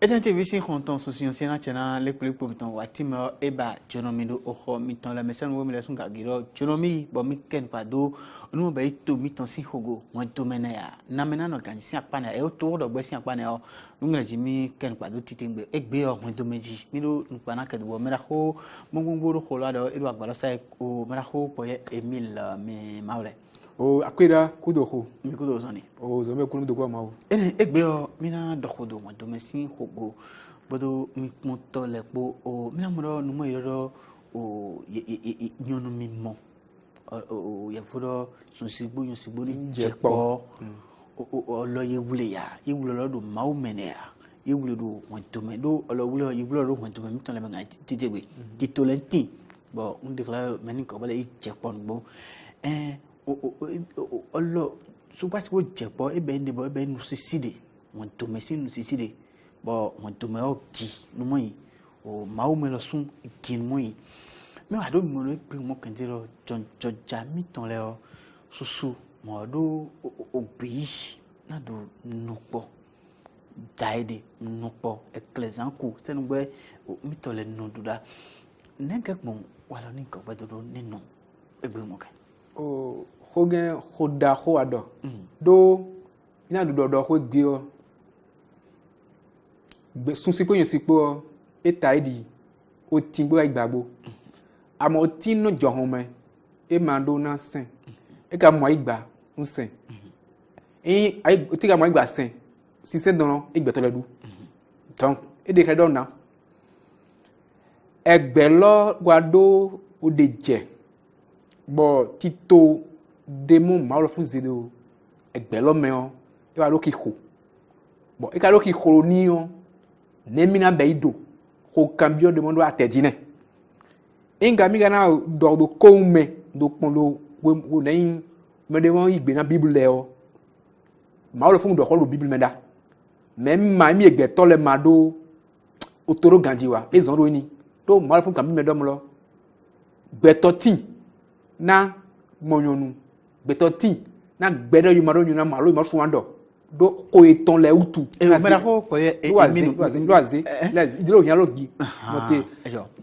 Eden TV si konton sosion sena chena le pour miton watime eba jonomi do oho miton la mesen wo mi lesun gagiro jonomi bo mi ken pado onu ba ito miton si hogo won to mena ya na mena no kan si apana e o to do gbe si apana o ngre ji mi ken pado titingbe egbe o won to meji mi do npana ke do mera ho mongongo ro ho la do edo agbala sai o mera ho poye Emile mi maule o akwira kudoku mi kudo zoni o zombe kunu do kwa mawo ene egbe o mina dokodo won to mesin hogo bodo mi moto lepo o mina mo no mo iro o nyonu mi mo o ye fodo sun sigbo ni jepo o lo ye wule ya ye wule lo do mawo mene ya ye wule do won to me do lo wule ye wule do won to me mi ton le nga titebe ti to lenti bo on declare meni ko bale jepo ngbo o lo so pas ko jepo e be ndebo e be nu siside won to me sin nu siside bo won to me o ki nu mo yi o mawo me lo sun kin mo yi me wa do mo lo pe mo kan tiro joja mi ton le o susu mo do o bi na do nu po daide nu po ecclesia ku se nu gbe mi to le nu duda nenga gbon wala ni ko ba do ni nu egbe mo kan o hogen hoda ho ado do ina do ho gbe o gbe sun sipo yin sipo e taidi o tingbo igbagbo amo o tinu johun me e ma do na sen e ka mo igba nsen ai o ti ka mo igba sen si se don igbe to le du donc e de credo na egbe lo guado o de je bo tito demo ma lo fun zedo egbe lo me o e wa lo ki ho bo e ka lo ki ho ni o nemina beido ho cambio de mondo atedine inga mi gana do koume do pondo wo neyin me de won igbe na bible o ma lo fun do ko lo bible meda même ma mi egbe to le mado otoro ganjiwa ezonro ni to ma lo fun kan bi me do mo lo gbetoti na monyonu betoti na gbedo yumaro nyuna malo ma fuando do ko eton le utu e mera ho ko ye loaze idilo yan lo gi note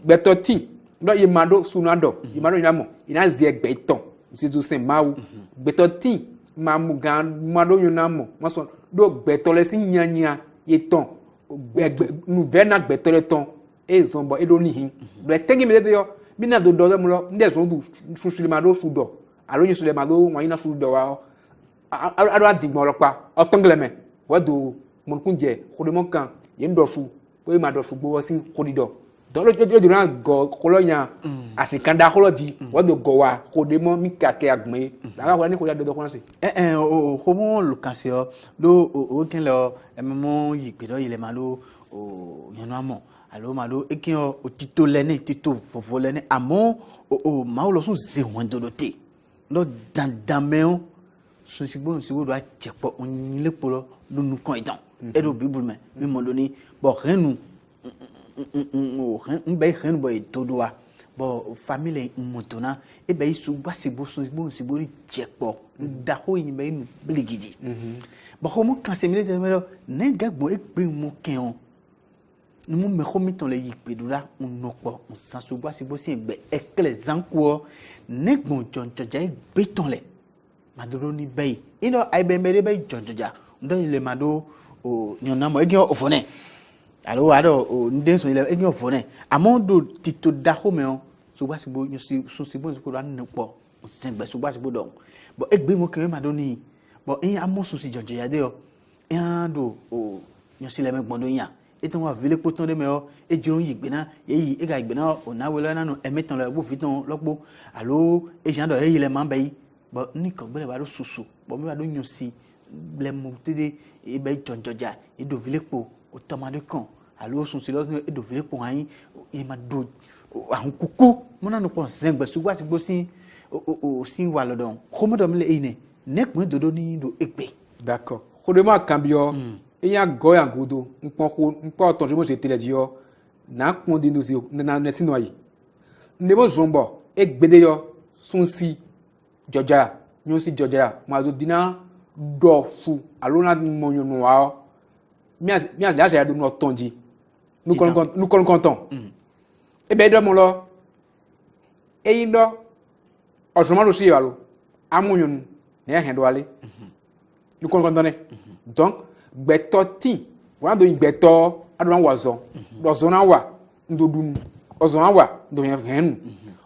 betoti do yimado sunando yimaro nyamo ina zi egbe iton sizu sen mawu betoti ma mugan mado nyuna mo mo so do betole si nyanya yeton nouvelle na betole ton e zombo e do nihin do tengi me de yo bina do do mo lo ndezo du susulimado sudo alo yin sulemado won ina sudo wa ado adigbon olopa otongleme wado mon kunje kodemo kan ye ndosu we ma dosu gbo sin kodido do lo na go kolonya atikanda koloji wado go wa kodemo mi kake agme da wa ni ko do ko nse o mo lukasio do o ken lo mo yigbedo ile ma lo o yanu amo alo ma lo ekin o tito lene tito fofo lene amo o ma lo sun ze won dodote no dandameo sun sigbo do a chepo onile polo lu nu kan idan e do bible me mi mo lo ni bo renu o be renu bo todo wa bo family motona e be su gba sigbo sun sigbo ni chepo da ho yin be nu bligidi bo ko mo kan se mi le me lo ne gagbo e pe mo ken o nous me remettons les yipedula on nokpo on sansuba si bosi egbe ecclesia ko negbon jonjoja beton le madoro ni bei ino aibembere bei jonjoja ndo ile mado o nyonamo egi ofone alo ado o ndenso ile egi ofone amondo tito daho me o suba si bo nyosi sunsi bo ko ran nokpo on sengbe suba si bo don bo egbe mo kere madoni bo amo sunsi jonjoja de o ando o nyosi le megbon do yan eton wa vile poton de me o e joun yigbe na yi e ga igbe na o na we lo na no emeton lo bo fiton lopo alo e jan do e yile man bayi bo ni kan gbele wa do susu bo mi wa do yun si ble mu tede e be jonjoja e do vile po o tomade kan alo sun si lo e do vile po ayin e ma do ahun kuku mo na no pon sengbe sugba si gbo sin o sin wa lodon ko mo do mi le ine nekun dodo ni do egbe d'accord kodema cambio iya go ya godo npo ton mo se tele dio na kun di no si na sinu ayi nebo zombo e gbede yo sunsi joja nyo si joja ma do dina do fu alona mo nyonu wa mia là j'ai de nous tondi nous content et ben do mo lo e ndo osoma lo si alo amunyun ne hen do ale nous content ne donc gbeto tin wa do gbeto adon wazo do zona wa ndo dun ozona wa ndo hen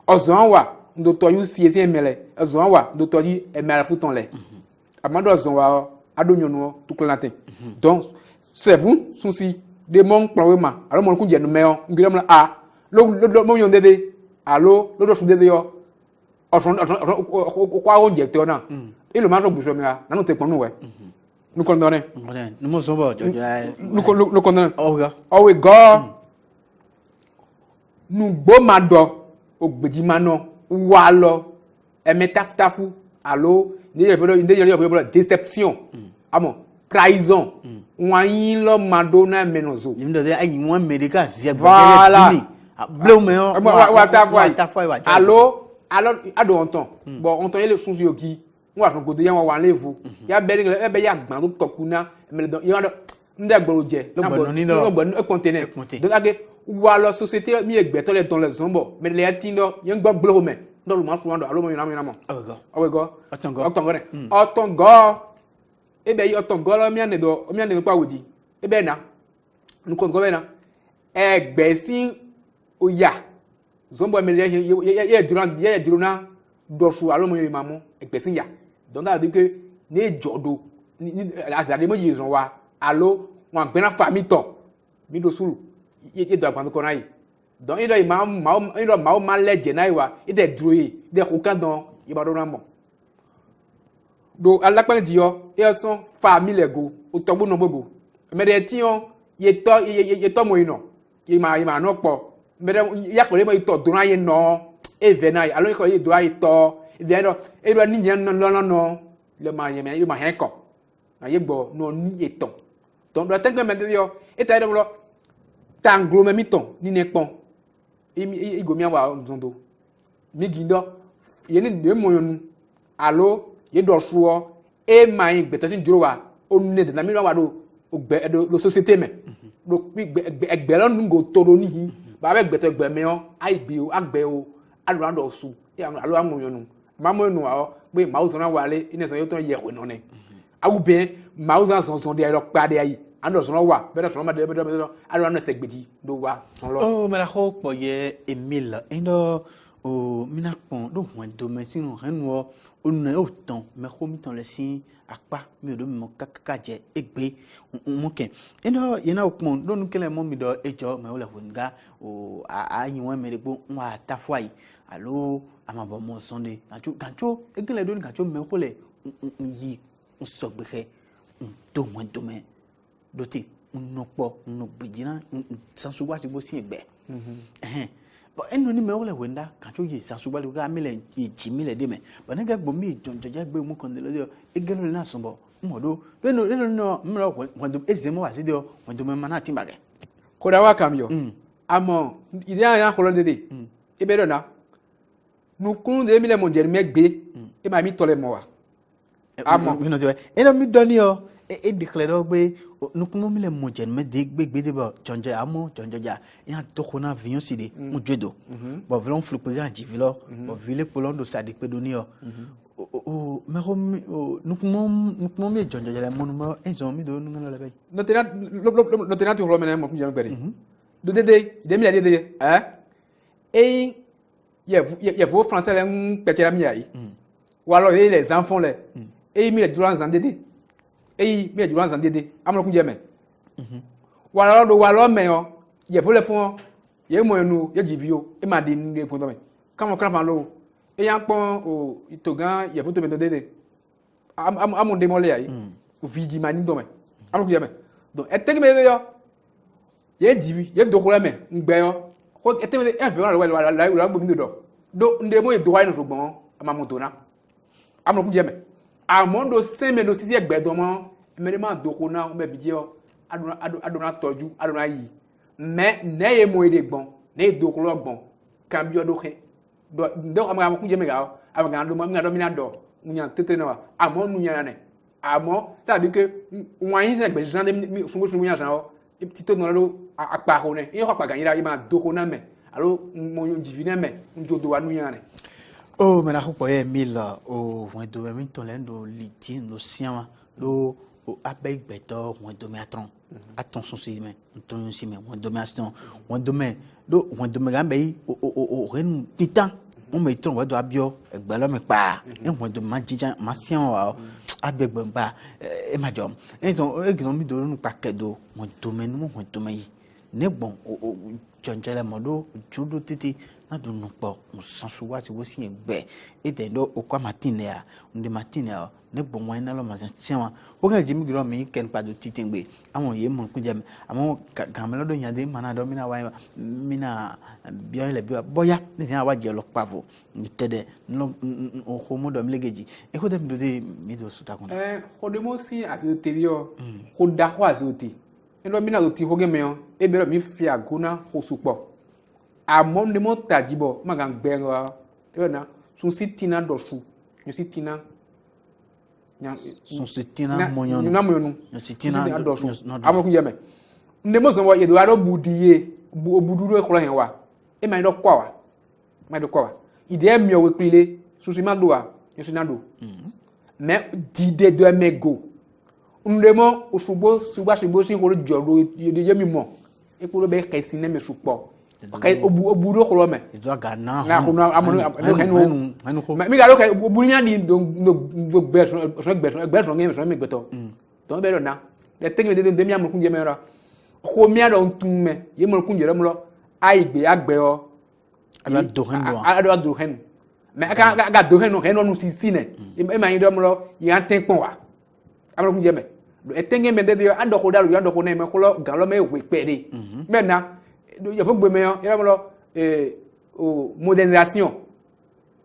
ozona wa ndo to yu si emele ozona wa ndo to yi emele futon le amando ozona wa adonyonu tout clatin donc c'est vous souci de mon problème alors mon ku je no meyo ngiram la a lo mo yon dede allo lo do su dede yo oson kwa o je te ona e lo ma so buso mi na no te ponu we nous condamner nous mo so bo nous condamner oh we go nous gbo ma do ogbeji ma no wa lo e metaftafu allo de déception amon trahison wani lo madonna menozo nim de ay won medical c'est voilà bleu me wa ta foi allo ado onton bon onton yele sunsu yoki wa fun godo yan wa levu ya be e be ya gban to tokuna me do yan do nde gboro je lo gboro e container donc age wa lo société mi egbe to le don le zombo me le tindo yan gbo bleu me do lo ma fun do allo mo yan mo awe go otongo ebe yi otongo lo mi ane do pa wodi ebe na nu ko go na egbesin oya zombo me le ye durana do su allo mo yan mamu egbesin ya donc ça veut dire que ne jodo ni azade mo yi zon wa allo won gbe na famille to mi do sulu ye do agban ko na yi donc il do ma leje na iwa ide duro yi de ko kan don yi ba do na mo do alapan di yo e son famille ego o to gbo no gbogbo me de ti on ye to mo ino ye ma no po me de ya ko le mo to do na ye no e ve na allo ko ye do ayi to e no e do ni yan no le ma ye me ma hen ko na ye gbo no ni ye ton donc do tank me de yo e ta de lo tanglo me mi ton ni ne pon e go mi wa zondo mi gindo ye ni de mo yonu allo ye do suo e mai gbeto juro wa onu de na mi wa do ogbe do société me do egbe lo ngo toro ni hi ba be gbeto egbe me o ai bi o agbe o alo ando su e alo amu yonu ma mo nu wa pe ma o so na wale ine so yo ton ye we no ne awu be ma o so de lo pa de ayi ando so no wa be so ma de alo ando segbeji do wa son lo oh me la ho po ye Emile endo o mina pon do won do me sinu hanwo onu e otan me ko mi tan le sin apa mi do mo kakaka je egbe mo ken endo ye na opon do nu kele mo mi do ejo me o le hunga o ayin won me regbo wa tafwai alo amabo mo sonde kancho egele do ni kancho me ko le yi nsogbehe do won do me do ti nnopo nno bijina sansuwa si bo sin egbe bon enu ni me wole wenda kan cho yi sasuba le ga mi le ji mi le de me bon nga gbo mi jonjoja gbe mu kan de lo e gelo na sonbo modo no mi lo won ezemo wa si de won do me mana timbage ko da wa kam yo amo ide ya ko lo de e be do na nu kun de mi le mo jeri me gbe e ma mi tole mo wa amo mi no de e no mi do ni o e declare gbe nu kun mi le mo jeri me de gbe de bo jonjo amo jonjoja ya to ko na vion si de mo jedo bo vlon flupe ga ji vilo bo vile polondo sa de pe do ni o me ko nu kun mi jonjoja le mo no enzo mi do nu ngalo le be no tena tu lo mena mo fun gbere do de mi la de et il faut français le petera mi ai ou alors les enfants les et mi les droits en dédé et mi les droits en dédé amlo kun je me ou alors do walo me o il faut le fond ye mo nu ye jivio e ma de ni fun to me kan fan lo e yan pon o itogan il faut to me to dédé am de mo le ai o vidi mani to me amlo kun je me donc e tege me yo ye divi ye do ko le me ngbe yo ko e tege me e fe la gbo mi do nde mo e do wa no sogbon amamotona amlo kun je me amondo seme no sisi egbedo mo mere ma do ko na o me bije o adona toju adona yi me ne ye mo ede gbon ne do ko lo gbon kan bi odo ke do ndo am kun je me ga am ga do mi na do munya tetre na wa amon munya ne amo ça veut dire que moyen c'est que gens de sungu nya genre tito no lo apa ho ne yo pa ganyira ima do ho na me alors mo divine me njo do anu ya ne oh mais la ko ye mil o vont do même ton lendo liti no siama lo o abeg beto vont do me attention si mais ton si mais vont do me attention vont do me do vont do me gambe o ren titan on me ton wa do abio egbelo me pa e vont do ma jijan ma sian wa agbegbe ba e ma jom e ton e gno mi do nu pakedo vont do me nu vont do me ne bon o jonjele modo judo titi na do no po mo sanso wa si wo si egbe e den do o kwa matine a nde matine a ne bon wa na lo ma se wa o ga jimi gro mi ken pa do titi ngbe awon ye mo ku jam amon gamelo do nyade mana do mina wa mina bien le bio boya ne ya wa je lo pavo ni tede no o ko mo do mi legeji e ko dem do de mi do suta kon ko de mo si asiterio ko da ho azoti ndo mina do ti ho ge meyo e be ro mi fi agona ho supo amon de mo tajibo magan gbero e na sun sitina do su yo sitina son sitina moyonu na moyonu yo sitina do su amon ku yeme nde mo so wo ye do aro budiye obuduro ko hen wa e ma do kwa wa ide mi o we pile sun si ma do wa yo sinado mais dide de mego ndemo osugbo sugba sigbo sin ko joro ye mi mo e ko be kesi ne me supo okay oburo ko lo me e do ga na na ko na amonu mi ga lo kai oburu nya di do beso ngem so me gbeto don be lo na le tengi de mi amonu kunje me ra ko mi ado ntume ye mo kunje re mo lo aigbe agbe o ala do hen do ala do hen me ga do hen no hen no si ne e ma yin do mo lo yan ten pon wa amonu kunje me etenge me de ado ko dalu ado ko na me ko lo gan lo me we pere me na il faut que me yo ira mo lo o modernisation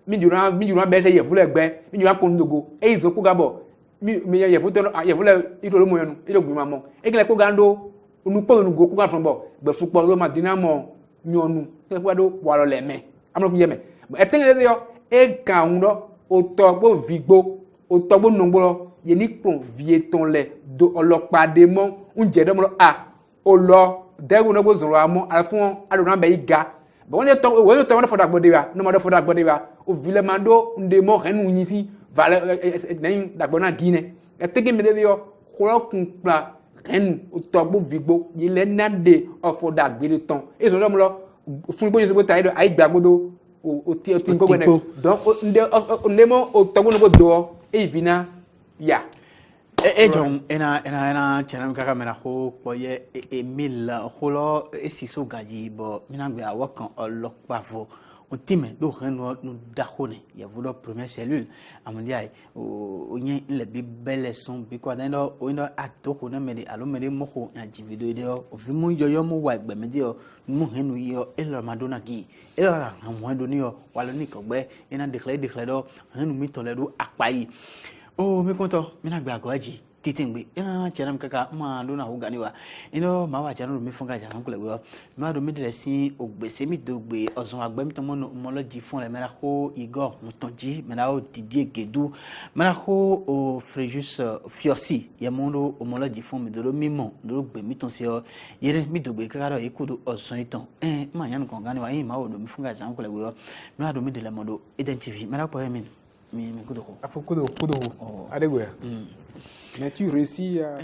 mi jura be se ye fule gbe mi jura kon dogo e izo ko gabo mi ye futo ye fule idolo mo yenu ile gbe mamo e gele ko gando unu po unu go ko ga fun bo be supo lo ma dinamo nyonu ke ko do wa lo le me amlo fun ye me etenge de yo e kan ndo o to gbo vigbo o to gbo nungbo ye ni pon vieton le do olopa de mo unje do mo a o lo degu no go zoro amo alfun ado na be iga bo won to won foda gbode wa no ma do foda gbode wa o vile mando nde mo renu yin si vale nen dagbona gine e tege me de yo ko kun pla ren o to gbo vigbo ye le nande o foda gbede ton e so do mo lo fun bo yin se bo ta ido ai gbagbodo o ti ngo gbe ne donc nde mo o to gbo no go do e vina ya John ena chana kaka mena ko poye Emile holo esiso gaji bo mina gbe awakan olopavo o time do reno no dahone ya volo première cellule amondi ai o yen le bi belle son bi ko dan do o ndo atoko na mede alo mede moko ya jivido de o vi mu yoyo mu wa gbe mede o mu henu yo elo madonna gi elo la mo do ni o walo ni ko gbe ena declare do henu mi to le do apai oh me konto mina gba goji titingbe ina chana mkaka ma do na hugani wa ino ma wa chana mi funga jana kule wo ma do mi de sin ogbese mi do gbe ozon agbe mi to mo lo ji fun le mera ko Igor Mutonji mera o Didier Gedu mera ko o Frejus Fiosi ye mo do o mo lo ji fun mi do lo mimo do gbe mi ton se o yere mi do gbe kaka do ikudu ozon iton ma yan ko ngani wa yin ma o do mi funga jana kule wo mera do mi de le mo do identify mera ko mi kudoko afu kudo adegwe mais tu réussis à